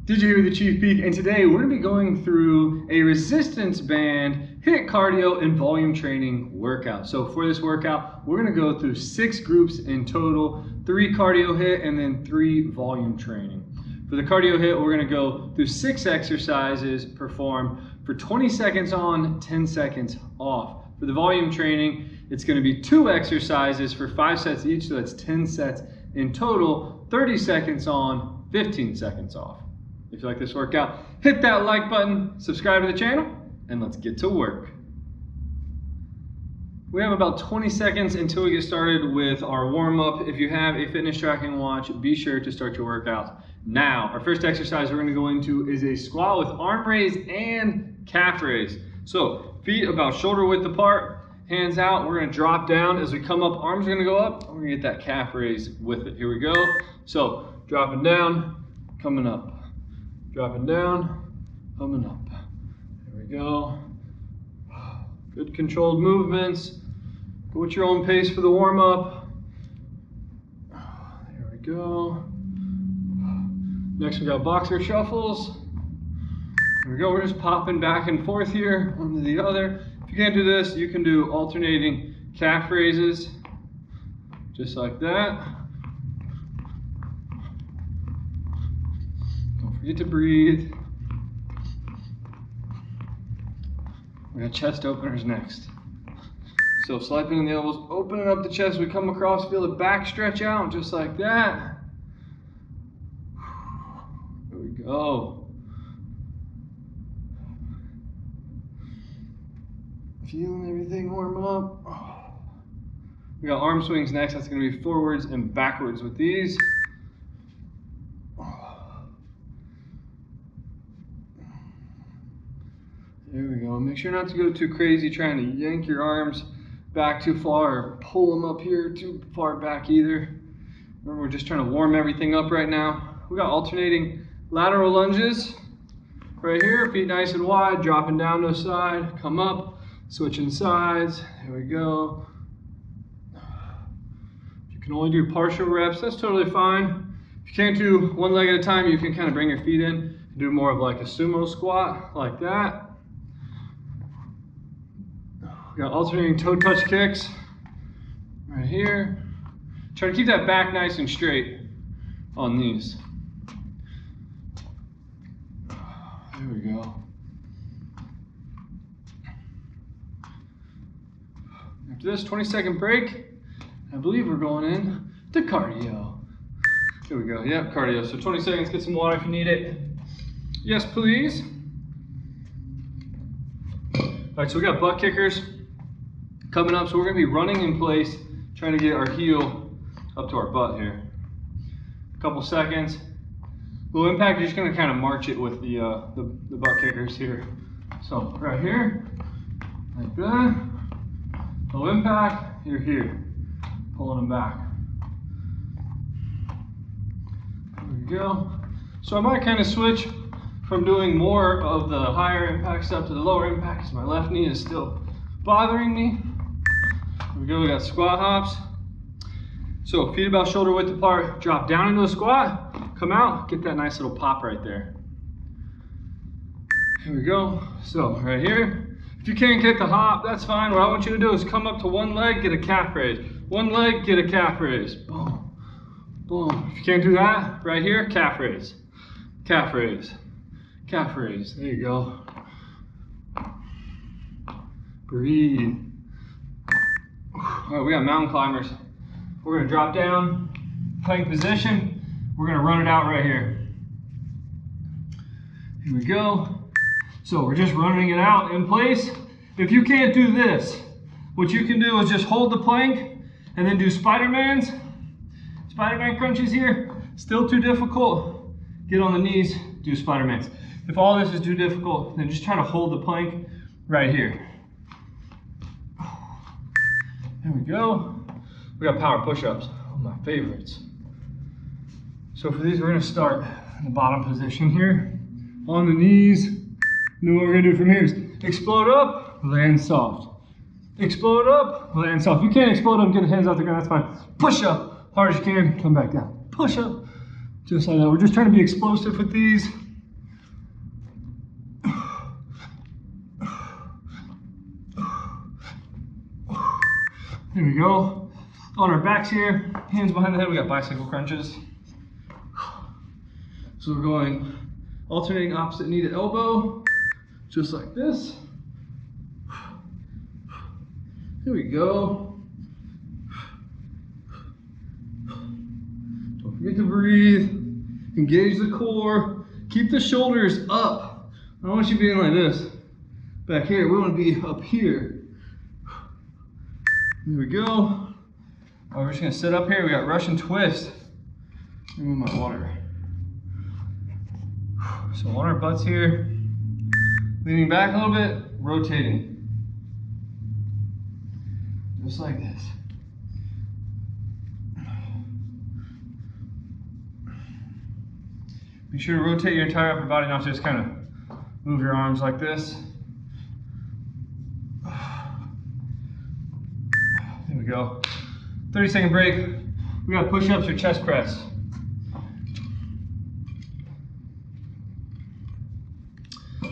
Did you hear the Chief Peak? And today we're going to be going through a resistance band HIIT cardio and volume training workout. So for this workout, we're going to go through 6 groups in total, 3 cardio HIIT and then 3 volume training. For the cardio HIIT, we're going to go through 6 exercises performed for 20 seconds on, 10 seconds off. For the volume training, it's going to be 2 exercises for 5 sets each, so that's 10 sets in total, 30 seconds on, 15 seconds off. If you like this workout, hit that like button, subscribe to the channel, and let's get to work. We have about 20 seconds until we get started with our warm-up. If you have a fitness tracking watch, be sure to start your workout now. Our first exercise we're going to go into is a squat with arm raise and calf raise. So feet about shoulder width apart, hands out. We're going to drop down. As we come up, arms are going to go up. We're going to get that calf raise with it. Here we go. So dropping down, coming up. Dropping down, coming up. There we go. Good controlled movements. Go at your own pace for the warm-up. There we go. Next we got boxer shuffles. Here we go. We're just popping back and forth here, one to the other. If you can't do this, you can do alternating calf raises, just like that. Forget to breathe. We got chest openers next. So sliding in the elbows, opening up the chest. We come across, feel the back stretch out, just like that. There we go. Feeling everything warm up. We got arm swings next. That's going to be forwards and backwards with these. There we go. Make sure not to go too crazy trying to yank your arms back too far or pull them up here too far back either. Remember, we're just trying to warm everything up right now. We got alternating lateral lunges right here. Feet nice and wide, dropping down to the side, come up, switching sides. There we go. If you can only do partial reps, that's totally fine. If you can't do one leg at a time, you can kind of bring your feet in and do more of like a sumo squat like that. We got alternating toe touch kicks right here. Try to keep that back nice and straight on these. There we go. After this 20-second break, I believe we're going in to cardio. Here we go. Yep, cardio. So 20 seconds, get some water if you need it. Yes, please. All right, so we got butt kickers coming up, so we're going to be running in place, trying to get our heel up to our butt here. A couple seconds. Low impact, you're just going to kind of march it with the butt kickers here. So right here, like that. Low impact, you're here, pulling them back. There we go. So I might kind of switch from doing more of the higher impact stuff to the lower impact because my left knee is still bothering me. Here we go, we got squat hops. So feet about shoulder width apart, drop down into a squat, come out, get that nice little pop right there. Here we go. So right here, if you can't get the hop, that's fine. What I want you to do is come up to one leg, get a calf raise. One leg, get a calf raise. Boom, boom. If you can't do that, right here, calf raise. Calf raise, calf raise. There you go. Breathe. All right, we got mountain climbers. We're gonna drop down, plank position. We're gonna run it out right here. Here we go. So we're just running it out in place. If you can't do this, what you can do is just hold the plank and then do Spider-Mans. Spider-Man crunches here. Still too difficult, get on the knees, do Spider-Mans. If all this is too difficult, then just try to hold the plank right here. There we go. We got power push-ups, one of my favorites. So for these, we're gonna start in the bottom position here, on the knees. And then what we're gonna do from here is explode up, land soft. Explode up, land soft. If you can't explode up, get the hands out the ground, that's fine. Push up, hard as you can, come back down. Push up, just like that. We're just trying to be explosive with these. There we go. On our backs here, hands behind the head, we got bicycle crunches. So we're going alternating opposite knee to elbow, just like this. Here we go. Don't forget to breathe. Engage the core. Keep the shoulders up. I don't want you being like this. Back here, we want to be up here. Here we go. All right, we're just gonna sit up here. We got Russian twist. Remove my water. So on our butts here, leaning back a little bit, rotating. Just like this. Be sure to rotate your entire upper body, not just kind of move your arms like this. There we go. 30-second break. We got push-ups or chest press.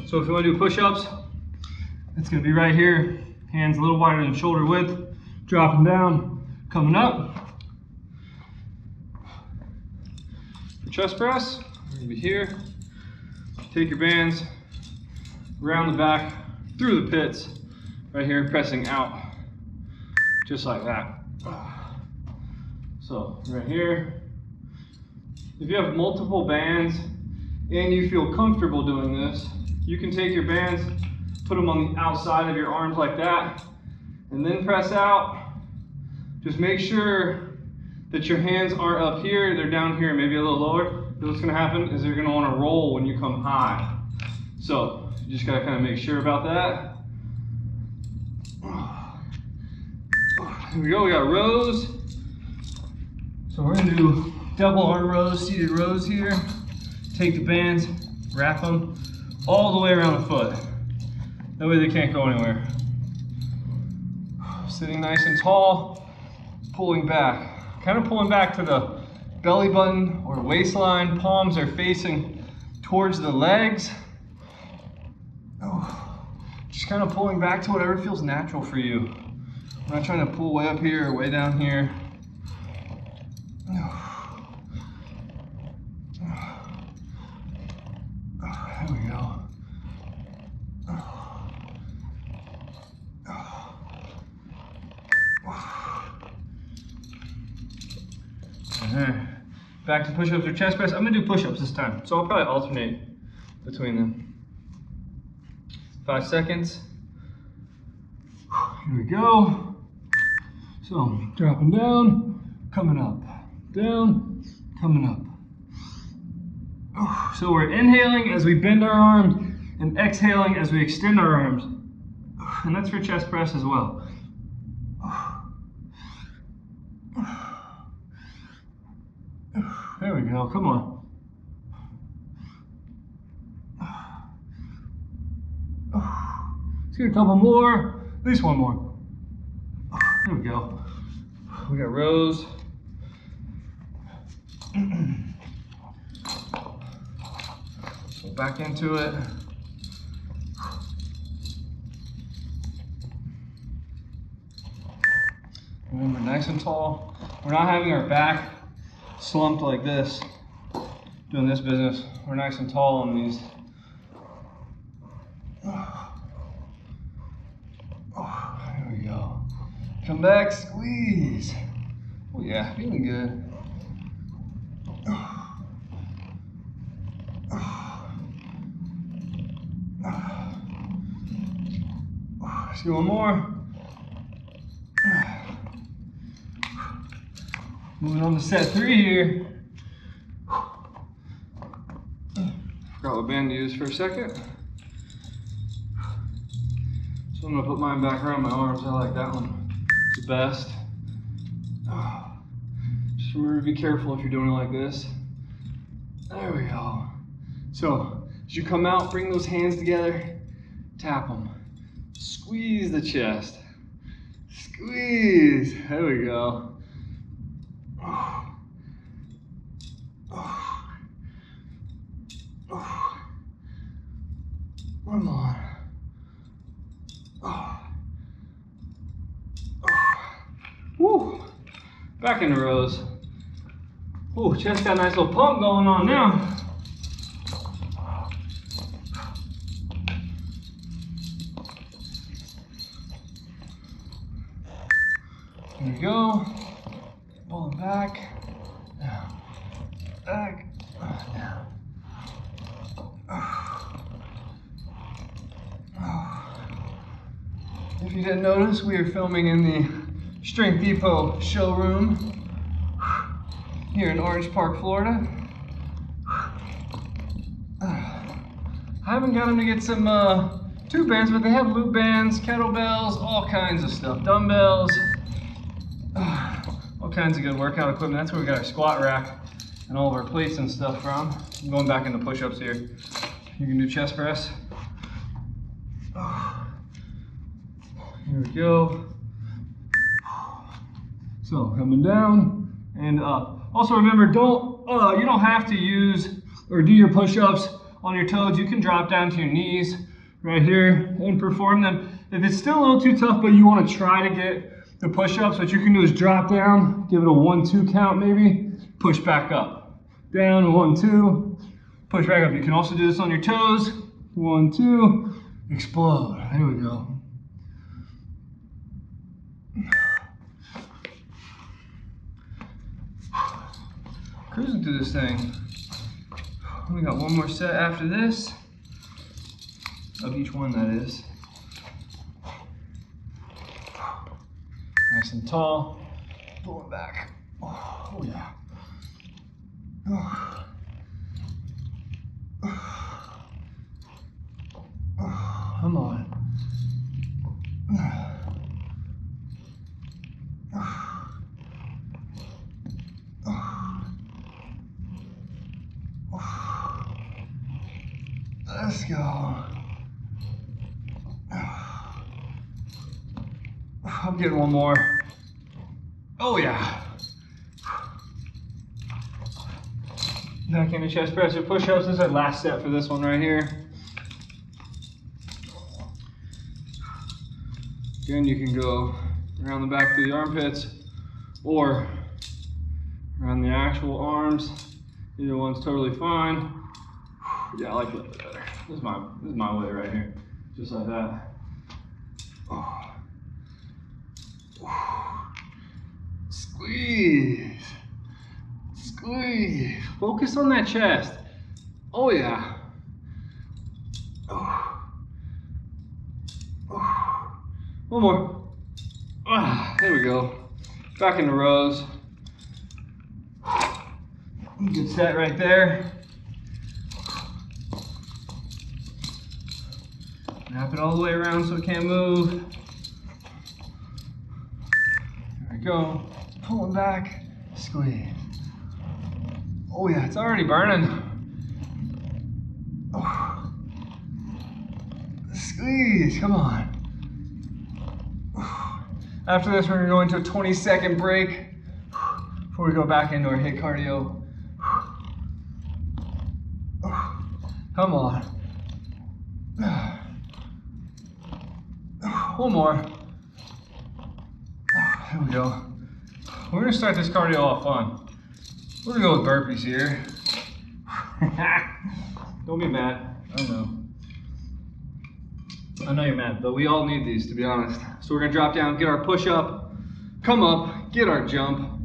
So if you want to do push-ups, it's going to be right here. Hands a little wider than shoulder width. Dropping down, coming up. For chest press, we're going to be here. Take your bands around the back, through the pits, right here, pressing out. Just like that. So right here. If you have multiple bands and you feel comfortable doing this, you can take your bands, put them on the outside of your arms like that, and then press out. Just make sure that your hands aren't up here, they're down here, maybe a little lower. What's gonna happen is they're gonna wanna roll when you come high. So you just gotta kind of make sure about that. Here we go, we got rows. So we're gonna do double arm rows, seated rows here. Take the bands, wrap them all the way around the foot. That way they can't go anywhere. Sitting nice and tall, pulling back. Kind of pulling back to the belly button or waistline. Palms are facing towards the legs. Just kind of pulling back to whatever feels natural for you. I'm not trying to pull way up here or way down here. There we go. Back to push-ups or chest press. I'm gonna do push-ups this time, so I'll probably alternate between them. 5 seconds. Here we go. So dropping down, coming up, down, coming up. So we're inhaling as we bend our arms and exhaling as we extend our arms. And that's for chest press as well. There we go, come on. Let's get a couple more, at least one more. There we go. We got rows. So back into it. Remember, nice and tall. We're not having our back slumped like this. Doing this business, we're nice and tall on these. There we go. Come back, squeeze. Oh yeah, feeling good. Let's do one more. Moving on to set 3 here. Forgot what band to use for a second. So I'm gonna put mine back around my arms. I like that one. It's the best. Just remember to be careful if you're doing it like this. There we go. So as you come out, bring those hands together, tap them. Squeeze the chest. Squeeze. There we go. Come on. Back in the rows. Oh, chest got a nice little pump going on now. There you go. Pull it back. Down. Back. Down. If you didn't notice, we are filming in the Strength Depot showroom here in Orange Park, Florida. I haven't got them to get some tube bands, but they have loop bands, kettlebells, all kinds of stuff, dumbbells, all kinds of good workout equipment. That's where we got our squat rack and all of our plates and stuff from. I'm going back into push-ups here. You can do chest press. Here we go. So coming down and up. Also remember, you don't have to use or do your push-ups on your toes. You can drop down to your knees right here and perform them. If it's still a little too tough, but you want to try to get the push-ups, what you can do is drop down, give it a 1-2 count maybe, push back up. Down, 1, 2, push back up. You can also do this on your toes. 1, 2, explode. There we go. Cruising through this thing. We got one more set after this, of each one that is. Nice and tall, pulling back. Oh yeah. Come on. Let's go. I'm getting one more. Oh yeah. Back into chest press or push-ups. This is our last set for this one right here. Again, you can go around the back through the armpits or around the actual arms. Either one's totally fine. Yeah, I like it a bit better. This is my way right here. Just like that. Oh. Squeeze. Squeeze. Focus on that chest. Oh yeah. Oh. Oh. One more. There we go. Back in the rows. Good set right there. Wrap it all the way around so it can't move. There we go. Pulling back, squeeze. Oh yeah, it's already burning. Oh. Squeeze, come on. After this, we're gonna go into a 20-second break before we go back into our HIIT cardio. Come on. One more. There we go. We're gonna start this cardio off fun. We're gonna go with burpees here. Don't be mad. I know you're mad, but we all need these, to be honest. So we're gonna drop down, get our push up, come up, get our jump,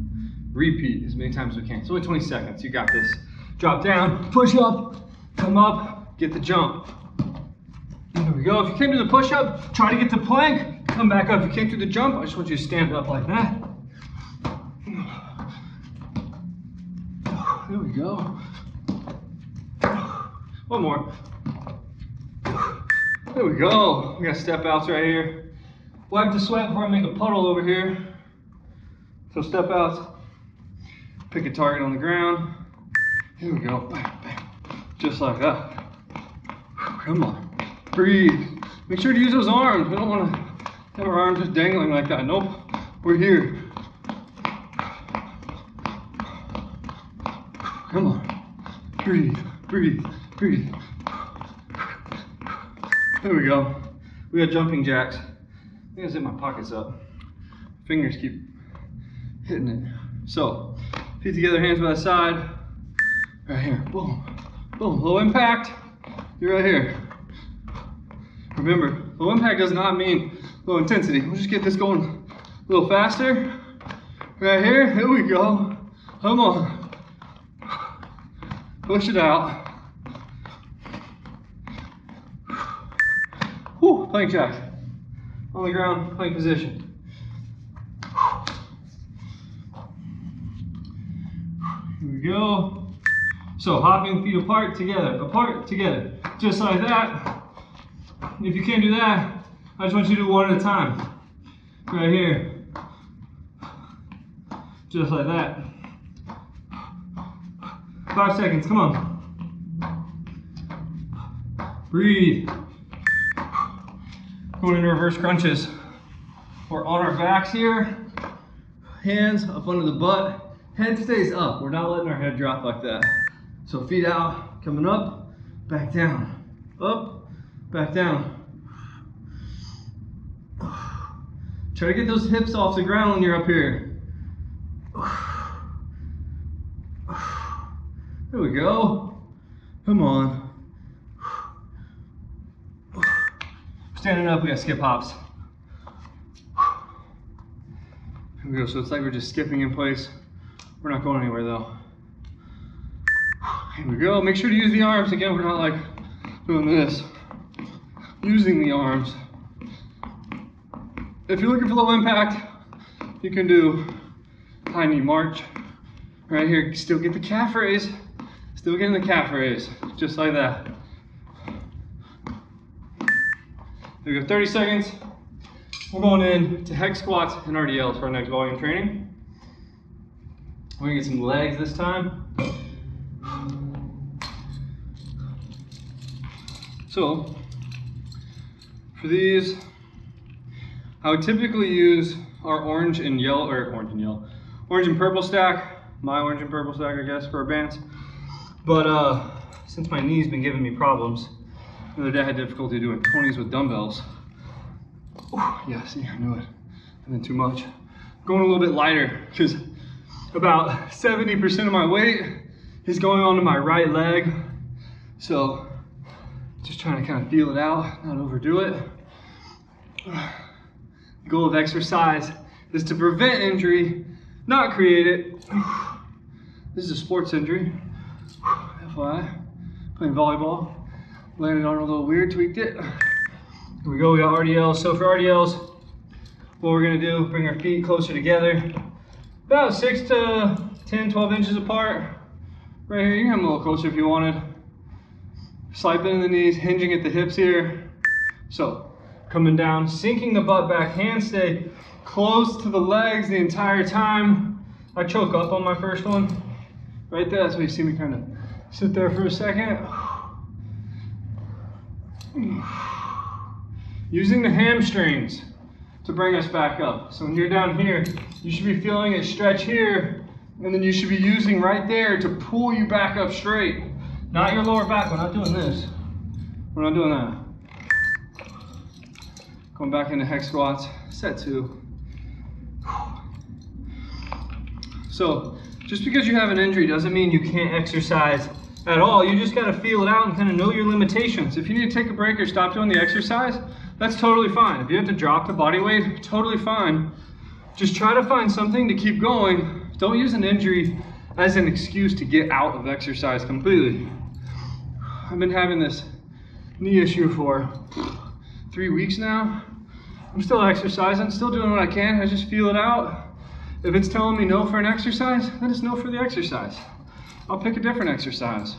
repeat as many times as we can. It's only 20 seconds, you got this. Drop down, push up, come up, get the jump. There we go. If you can't do the push up, try to get the plank, come back up. If you can't do the jump, I just want you to stand up like that. There we go. One more. There we go. We got step outs right here. Wipe the sweat before I make a puddle over here. So step outs. Pick a target on the ground. Here we go. Bam, bam. Just like that. Come on. Breathe. Make sure to use those arms. We don't want to have our arms just dangling like that. Nope. We're here. Come on. Breathe. Breathe. Breathe. There we go. We got jumping jacks. I think I zip my pockets up. Fingers keep hitting it. So, feet together, hands by the side. Right here, boom, boom, low impact. You're right here. Remember, low impact does not mean low intensity. We'll just get this going a little faster. Right here we go. Come on. Push it out. Whew, plank jack. On the ground, plank position. Here we go. So hopping feet apart, together. Just like that. If you can't do that, I just want you to do one at a time. Right here. Just like that. 5 seconds, come on. Breathe. Going into reverse crunches. We're on our backs here. Hands up under the butt. Head stays up. We're not letting our head drop like that. So feet out, coming up, back down. Up, back down. Try to get those hips off the ground when you're up here. There we go. Come on. Standing up, we got skip hops. Here we go. So it's like we're just skipping in place. We're not going anywhere though. Here we go. Make sure to use the arms. Again, we're not like doing this. Using the arms. If you're looking for low impact, you can do high knee march. Right here, still get the calf raise. Still getting the calf raise, just like that. There we go, 30 seconds. We're going in to hex squats and RDLs for our next volume training. We're gonna get some legs this time. So, for these, I would typically use our orange and purple stack. My orange and purple stack, I guess, for our bands. But since my knee's been giving me problems, the other day I had difficulty doing 20s with dumbbells. Oh, yeah, see, I knew it. And then too much. Going a little bit lighter, because about 70% of my weight is going onto my right leg. So, just trying to kind of feel it out, not overdo it. The goal of exercise is to prevent injury, not create it. This is a sports injury. FYI, playing volleyball, landed on a little weird, tweaked it. Here we go, we got RDLs. So for RDLs, what we're gonna do, bring our feet closer together, about 6 to 10, 12 inches apart. Right here, you can have them a little closer if you wanted. Slight bend in the knees, hinging at the hips here. So, coming down, sinking the butt back, hands stay close to the legs the entire time. I choke up on my first one. Right there, that's why you see me kind of sit there for a second. Using the hamstrings to bring us back up. So when you're down here, you should be feeling it stretch here, and then you should be using right there to pull you back up straight. Not your lower back, we're not doing this. We're not doing that. Going back into hex squats, set 2. So, just because you have an injury doesn't mean you can't exercise at all. You just gotta feel it out and kind of know your limitations. If you need to take a break or stop doing the exercise, that's totally fine. If you have to drop the body weight, totally fine. Just try to find something to keep going. Don't use an injury as an excuse to get out of exercise completely. I've been having this knee issue for 3 weeks now. I'm still exercising, still doing what I can. I just feel it out. If it's telling me no for an exercise, then it's no for the exercise. I'll pick a different exercise.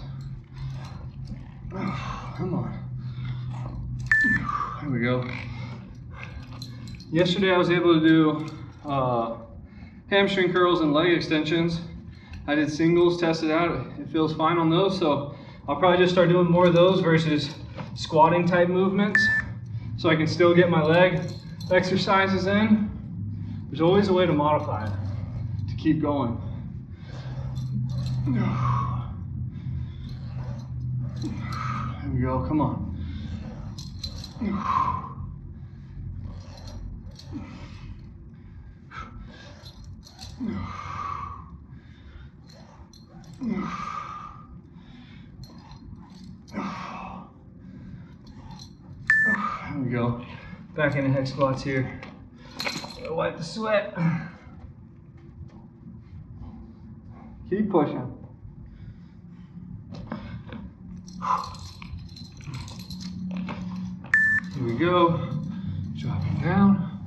Oh, come on. Here we go. Yesterday I was able to do hamstring curls and leg extensions. I did singles, tested out. It feels fine on those, so I'll probably just start doing more of those versus squatting type movements, so I can still get my leg exercises in. There's always a way to modify it, to keep going. Here we go, come on. There we go. Back into hex squats here. Gotta wipe the sweat. Keep pushing. Here we go. Dropping down,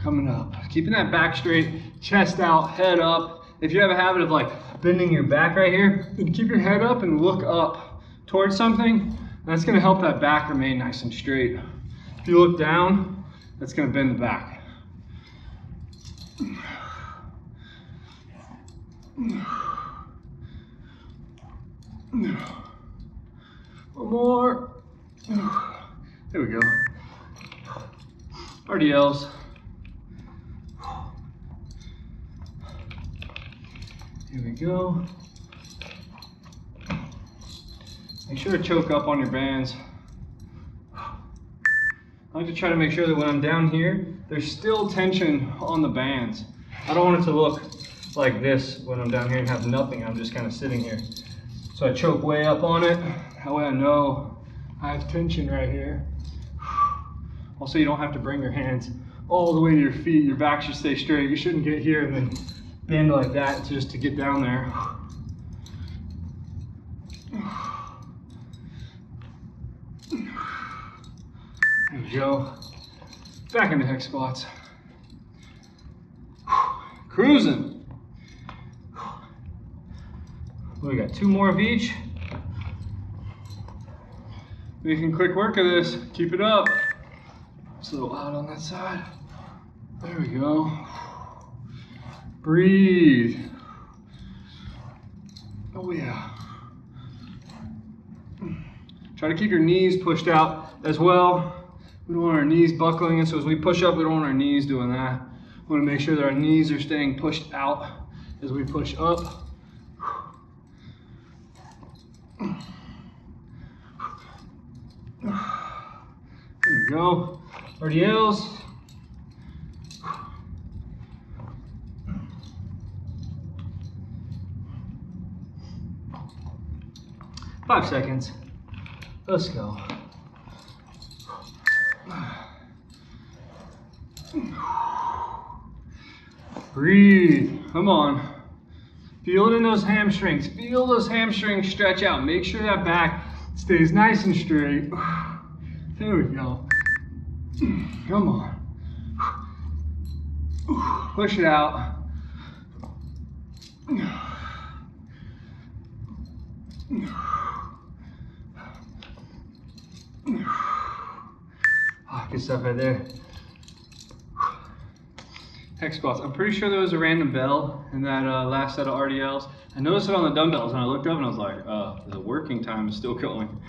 coming up. Keeping that back straight, chest out, head up. If you have a habit of like bending your back right here, then keep your head up and look up towards something. That's gonna help that back remain nice and straight. If you look down, that's gonna bend the back. One more. There we go. RDLs. Here we go. Make sure to choke up on your bands. I like to try to make sure that when I'm down here, there's still tension on the bands. I don't want it to look like this when I'm down here and have nothing. I'm just kind of sitting here. So I choke way up on it. That way I know I have tension right here. Also, you don't have to bring your hands all the way to your feet. Your back should stay straight. You shouldn't get here and then bend like that just to get down there. There we go. Back into hex squats. Cruising. We got 2 more of each. Making quick work of this. Keep it up. Just a little out on that side. There we go. Breathe. Oh yeah. Try to keep your knees pushed out as well. We don't want our knees buckling, and so as we push up, we don't want our knees doing that. We want to make sure that our knees are staying pushed out as we push up. There we go. RDLs. Five seconds. Let's go. Breathe. Come on. Feel it in those hamstrings. Feel those hamstrings stretch out. Make sure that back stays nice and straight. There we go. Come on. Push it out. Good stuff right there. Hex squats. I'm pretty sure there was a random bell in that last set of RDLs. I noticed it on the dumbbells and I looked up and I was like, the working time is still going.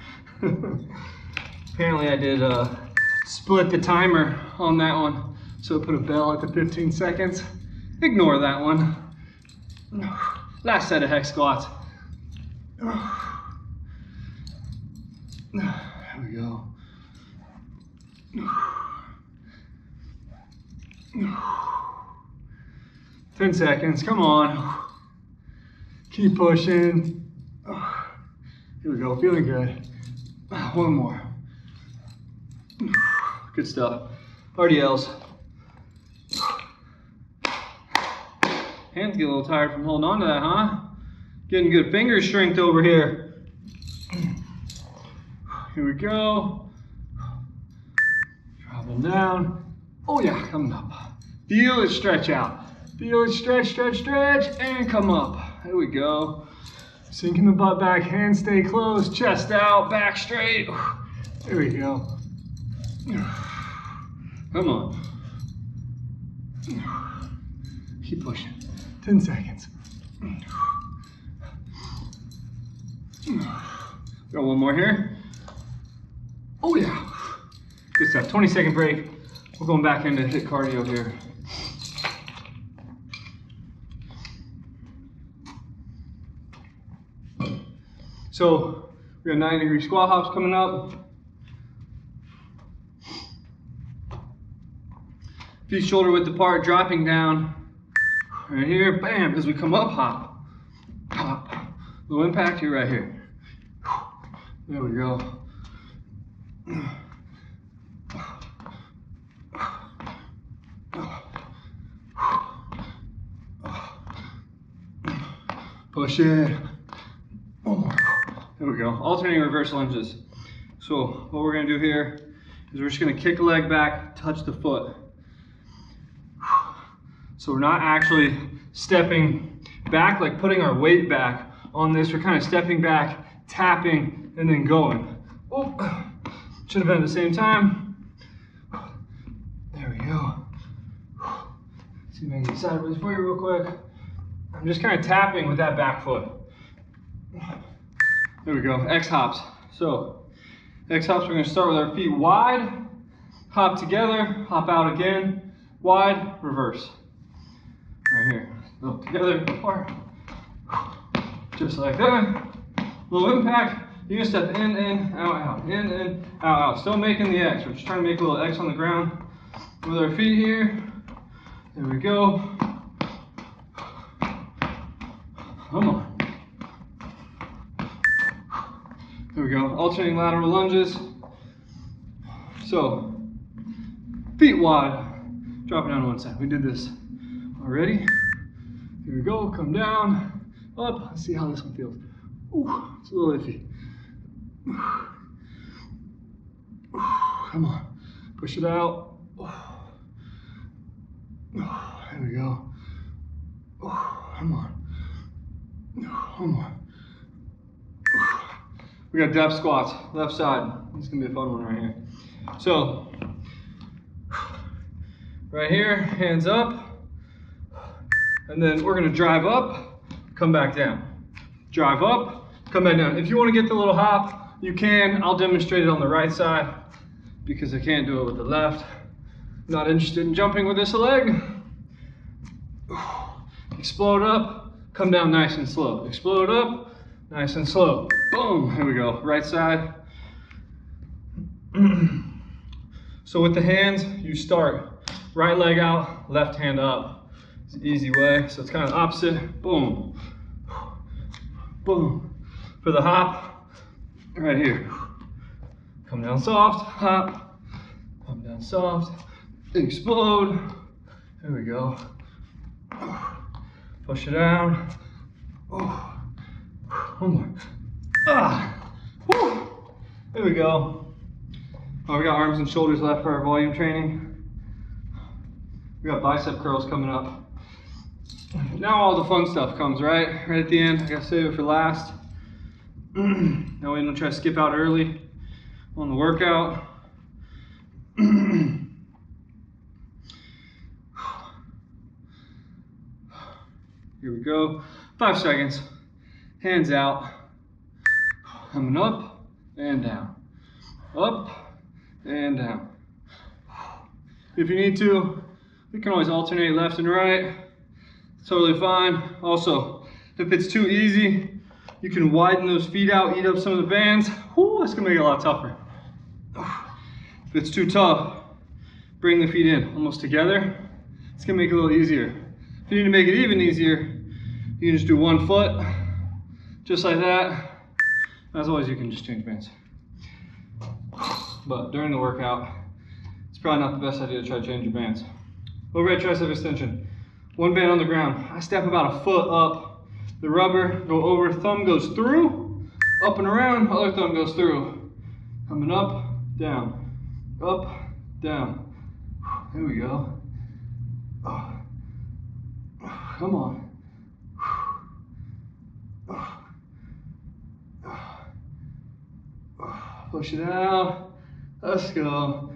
Apparently I did split the timer on that one. So I put a bell at the 15 seconds. Ignore that one. Last set of hex squats. There we go. 10 seconds, come on. Keep pushing. Here we go, feeling good. One more. Good stuff. RDLs. Hands get a little tired from holding on to that, huh? Getting good finger strength over here. Here we go. Drop them down. Oh yeah, coming up. Feel it stretch out. Feel it stretch, stretch, stretch, and come up. There we go. Sinking the butt back, hands stay closed, chest out, back straight. There we go. Come on. Keep pushing. 10 seconds. Got one more here. Oh yeah. Good stuff. 20-second break. We're going back into HIIT cardio here. So we got 90-degree squat hops coming up. Feet shoulder width apart, dropping down. Right here, bam, as we come up, hop, hop, Low impact, you're right here. There we go. Push it. One more. There we go. Alternating reverse lunges. So what we're gonna do here is we're just gonna kick a leg back, touch the foot. So we're not actually stepping back, like putting our weight back on this. We're kind of stepping back, tapping, and then going. Oh, should have been at the same time. There we go. See if I can get sideways for you real quick. I'm just kind of tapping with that back foot. There we go, X hops. So, X hops, we're gonna start with our feet wide, hop together, hop out again, wide, reverse. Right here, go together, apart. Just like that. Little impact, you can step in, out, in, out. Still making the X. We're just trying to make a little X on the ground with our feet here. There we go. Come on. There we go. Alternating lateral lunges. So, feet wide. Drop it down to one side. We did this already. Here we go. Come down. Up. Let's see how this one feels. Ooh, it's a little iffy. Come on. Push it out. There we go. Come on. Come on. We got depth squats, left side. This is gonna be a fun one right here. So, right here, hands up. And then we're gonna drive up, come back down. Drive up, come back down. If you wanna get the little hop, you can. I'll demonstrate it on the right side because I can't do it with the left. Not interested in jumping with this leg. Explode up, come down nice and slow. Explode up, nice and slow. Boom, here we go, right side. So with the hands, you start right leg out, left hand up. It's an easy way, so it's kind of opposite. Boom, boom. For the hop, right here. Come down soft, hop, come down soft, explode. Here we go. Push it down. One more. There we go. Oh, we got arms and shoulders left for our volume training. We got bicep curls coming up. Now all the fun stuff comes, right? Right at the end. I gotta save it for last. Now we don't try to skip out early on the workout. Here we go. 5 seconds. Hands out. Coming up and down. Up and down. If you need to, you can always alternate left and right. It's totally fine. Also, if it's too easy, you can widen those feet out, eat up some of the bands. Whew, that's gonna make it a lot tougher. If it's too tough, bring the feet in almost together. It's gonna make it a little easier. If you need to make it even easier, you can just do one foot, just like that. As always, you can just change bands. But during the workout, it's probably not the best idea to try to change your bands. Overhead tricep extension. One band on the ground. I step about a foot up. The rubber, go over, thumb goes through, up and around, other thumb goes through. Coming up, down, up, down. There we go. Come on. Push it out. Let's go.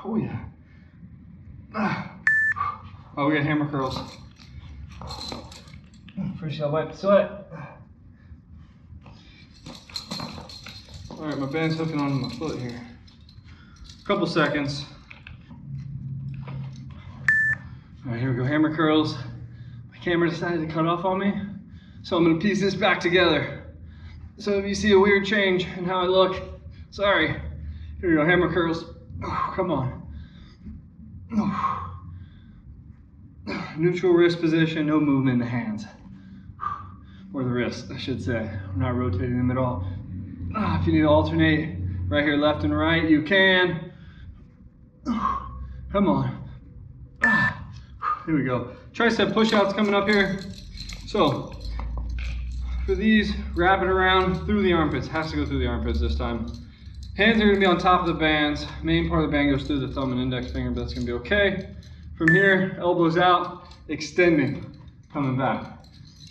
Oh yeah. Oh, we got hammer curls. First you gotta wipe the sweat. All right, my band's hooking onto my foot here. Couple seconds. All right, here we go, hammer curls. My camera decided to cut off on me, so I'm gonna piece this back together. So if you see a weird change in how I look, sorry. Here we go, hammer curls. Oh, come on. Neutral wrist position, no movement in the hands. Or the wrist, I should say. I'm not rotating them at all. If you need to alternate right here, left and right, you can. Come on. Here we go. Tricep push-outs coming up here. So, for these, wrap it around through the armpits. Has to go through the armpits this time. Hands are gonna be on top of the bands. Main part of the band goes through the thumb and index finger, but that's gonna be okay. From here, elbows out, extending, coming back.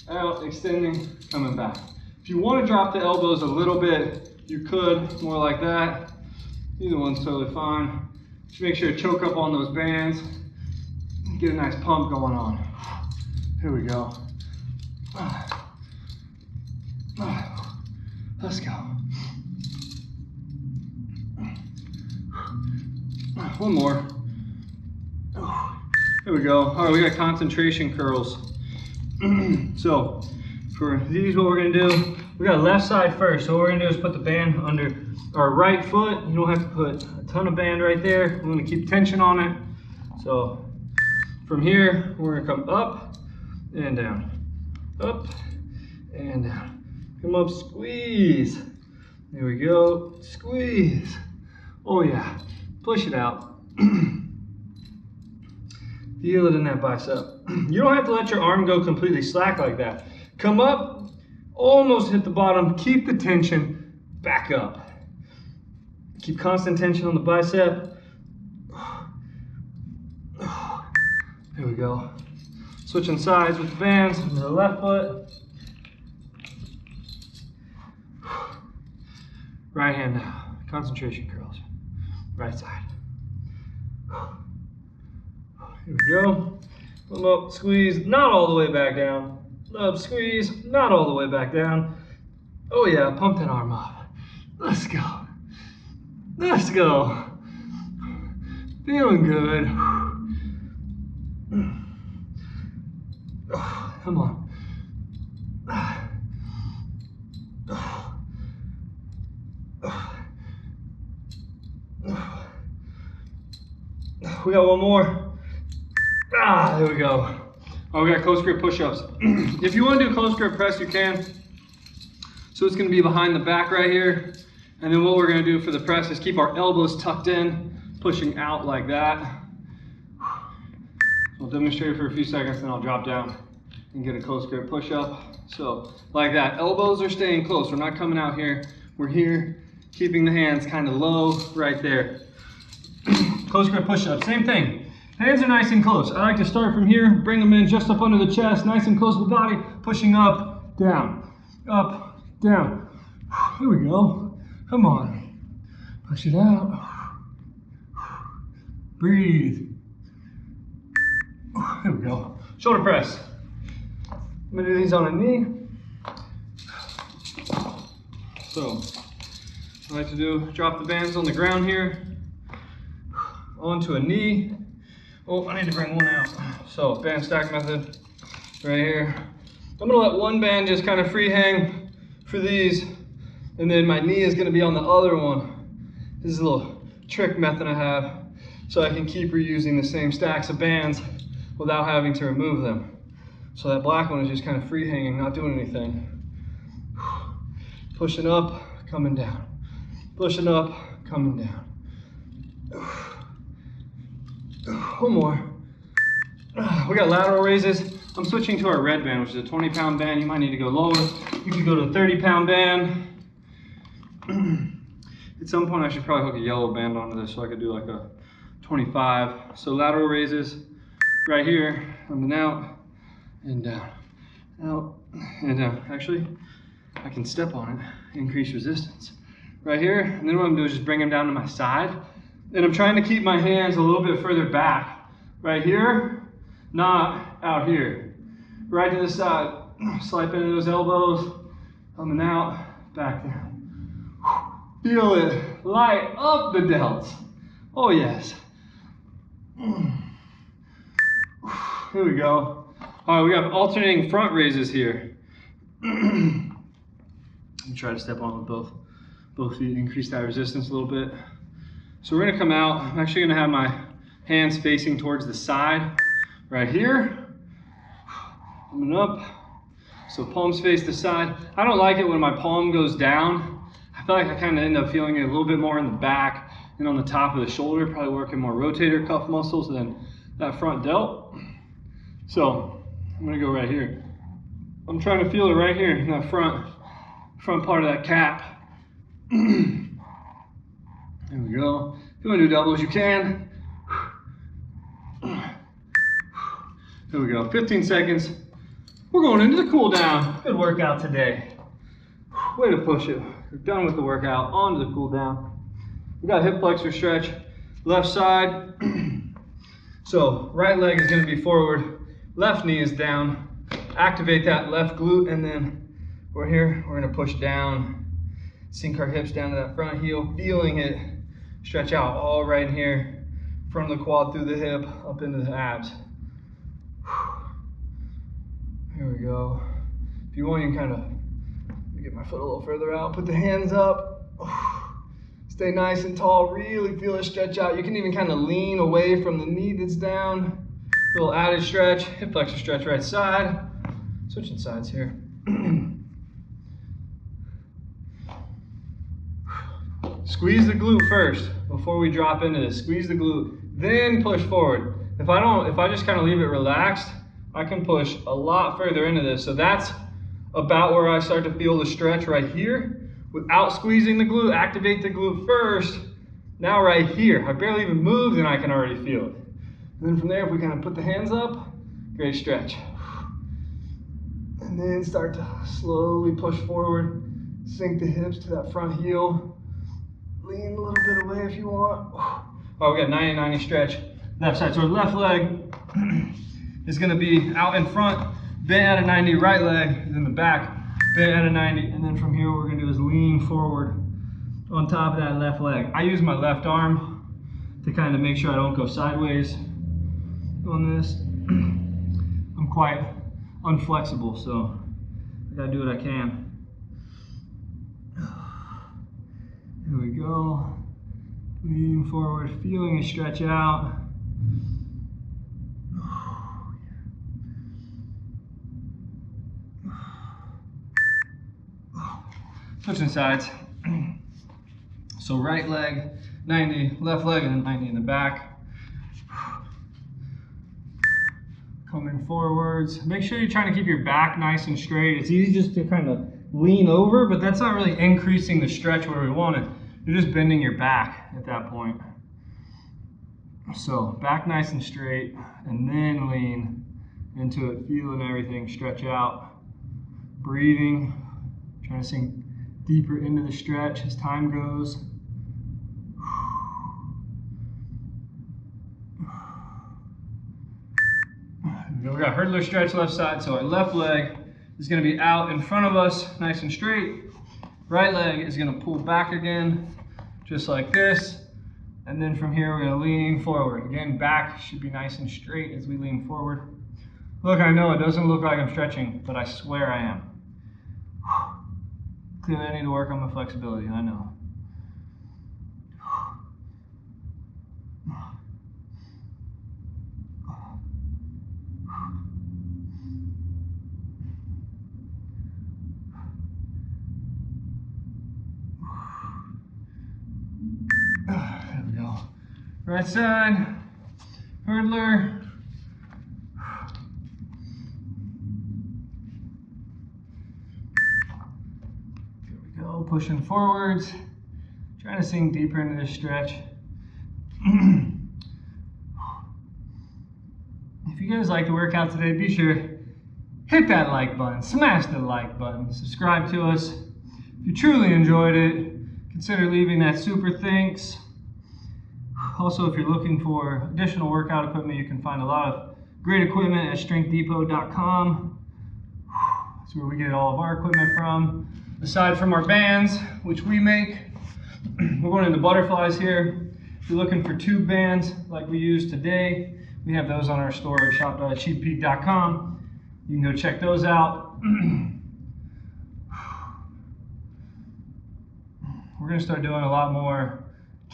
Out, extending, coming back. If you want to drop the elbows a little bit, you could, more like that. Either one's totally fine. Just make sure to choke up on those bands. Get a nice pump going on. Here we go. Let's go. One more. There we go. All right, we got concentration curls. So for these, what we're gonna do, we got left side first. So what we're gonna do is put the band under our right foot. You don't have to put a ton of band right there. We're gonna keep tension on it. So from here, we're gonna come up and down, up and down. Come up, squeeze. There we go, squeeze. Oh yeah, push it out. Feel it in that bicep. You don't have to let your arm go completely slack like that. Come up, almost hit the bottom, keep the tension, back up. Keep constant tension on the bicep. There we go. Switching sides with the bands to the left foot. Right hand now, concentration curls. Right side. Here we go. Come up, squeeze, not all the way back down. Up, squeeze, not all the way back down. Oh yeah, pump that arm up. Let's go. Let's go. Feeling good. Come on. We got one more. There we go. Oh, we got close grip push-ups. If you want to do close grip press, you can. So it's going to be behind the back right here. And then what we're going to do for the press is keep our elbows tucked in, pushing out like that. I'll demonstrate it for a few seconds, then I'll drop down and get a close grip push-up. So like that, elbows are staying close. We're not coming out here. We're here, keeping the hands kind of low right there. Close grip push-up, same thing. Hands are nice and close. I like to start from here, bring them in just up under the chest, nice and close to the body, pushing up, down, down. Here we go. Come on. Push it out. Breathe. Here we go. Shoulder press. I'm gonna do these on a knee. So, I like to do, drop the bands on the ground here, onto a knee. Oh, I need to bring one out. So, band stack method right here. I'm gonna let one band just kind of free hang for these, and then my knee is gonna be on the other one. This is a little trick method I have, so I can keep reusing the same stacks of bands without having to remove them. So that black one is just kind of free hanging, not doing anything. Pushing up, coming down. Pushing up, coming down. One more. We got lateral raises. I'm switching to our red band, which is a 20-pound band. You might need to go lower. You can go to a 30-pound band. At some point, I should probably hook a yellow band onto this so I could do like a 25. So lateral raises right here, up and out, and down, out, and down. Actually, I can step on it, increase resistance. Right here, and then what I'm gonna do is just bring them down to my side. And I'm trying to keep my hands a little bit further back. Right here, not out here. Right to the side, slide into those elbows, coming out, back down. Feel it, light up the delts. Oh yes. Here we go. All right, we got alternating front raises here. Let me try to step on with both feet, increase that resistance a little bit. So we're gonna come out. I'm actually gonna have my hands facing towards the side right here. Coming up. So palms face the side. I don't like it when my palm goes down. I feel like I kind of end up feeling it a little bit more in the back and on the top of the shoulder, probably working more rotator cuff muscles than that front delt. So I'm gonna go right here. I'm trying to feel it right here in that front part of that cap. There we go. If you want to do doubles, you can. There we go. 15 seconds. We're going into the cool down. Good workout today. Way to push it. We're done with the workout. On to the cool down. We got hip flexor stretch. Left side. So right leg is going to be forward. Left knee is down. Activate that left glute, and then we're here. We're going to push down. Sink our hips down to that front heel. Feeling it. Stretch out all right in here. From the quad through the hip up into the abs. Here we go. If you want, you can kind of, let me get my foot a little further out, put the hands up. Stay nice and tall, really feel it stretch out. You can even kind of lean away from the knee that's down. A little added stretch, hip flexor stretch right side. Switching sides here. Squeeze the glute first before we drop into this. Squeeze the glute, then push forward. If I just kind of leave it relaxed, I can push a lot further into this. So that's about where I start to feel the stretch right here. Without squeezing the glute, activate the glute first. Now right here, I barely even moved and I can already feel it. And then from there, if we kind of put the hands up, great stretch. And then start to slowly push forward, sink the hips to that front heel. Lean a little bit away if you want. Oh, we got 90-90 stretch. Left side, so our left leg is gonna be out in front, bent at a 90, right leg is in the back, bent at a 90, and then from here what we're gonna do is lean forward on top of that left leg. I use my left arm to kind of make sure I don't go sideways on this. I'm quite unflexible, so I gotta do what I can. Here we go. Lean forward, feeling it stretch out. Switching sides. So right leg, 90, left leg, and then 90 in the back. Coming forwards. Make sure you're trying to keep your back nice and straight. It's easy just to kind of lean over, but that's not really increasing the stretch where we want it. You're just bending your back at that point. So back nice and straight, and then lean into it, feeling everything stretch out. Breathing, trying to sink deeper into the stretch as time goes. We got hurdler stretch left side, so our left leg is going to be out in front of us, nice and straight. Right leg is going to pull back again, just like this. And then from here, we're going to lean forward. Again, back should be nice and straight as we lean forward. Look, I know it doesn't look like I'm stretching, but I swear I am. Clearly, I need to work on my flexibility, I know. There we go. Right side, hurdler. There we go, pushing forwards. Trying to sink deeper into this stretch. If you guys like the workout today, be sure hit that like button, smash the like button, subscribe to us. If you truly enjoyed it, consider leaving that super thanks. Also, if you're looking for additional workout equipment, you can find a lot of great equipment at strengthdepot.com. That's where we get all of our equipment from. Aside from our bands, which we make, we're going into butterflies here. If you're looking for tube bands like we use today, we have those on our store at shop.achievpeak.com. You can go check those out. We're going to start doing a lot more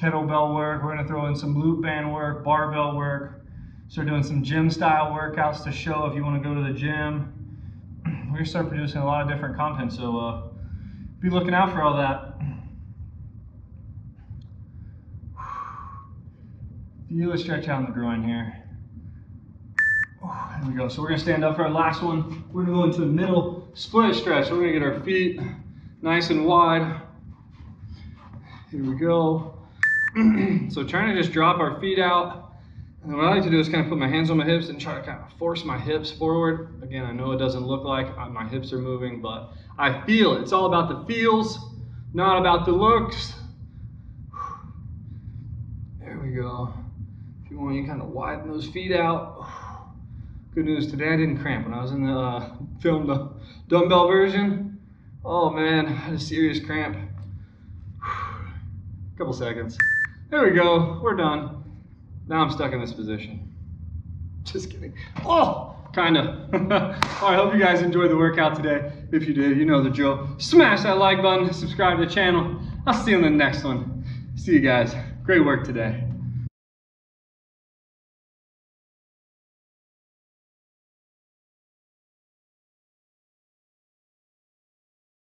kettlebell work. We're gonna throw in some loop band work, barbell work. Start doing some gym style workouts to show if you wanna go to the gym. We're gonna start producing a lot of different content, so be looking out for all that. Feel a stretch out in the groin here. There we go. So we're gonna stand up for our last one. We're gonna go into the middle split stretch. We're gonna get our feet nice and wide. Here we go. So trying to just drop our feet out. And what I like to do is kind of put my hands on my hips and try to kind of force my hips forward. Again, I know it doesn't look like my hips are moving, but I feel it. It's all about the feels, not about the looks. There we go. If you want, you kind of widen those feet out. Good news, today I didn't cramp. When I was in the filmed the dumbbell version, oh man, I had a serious cramp. Couple seconds. There we go, we're done. Now I'm stuck in this position. Just kidding. Oh, kinda. All right, hope you guys enjoyed the workout today. If you did, you know the drill. Smash that like button, subscribe to the channel. I'll see you in the next one. See you guys. Great work today.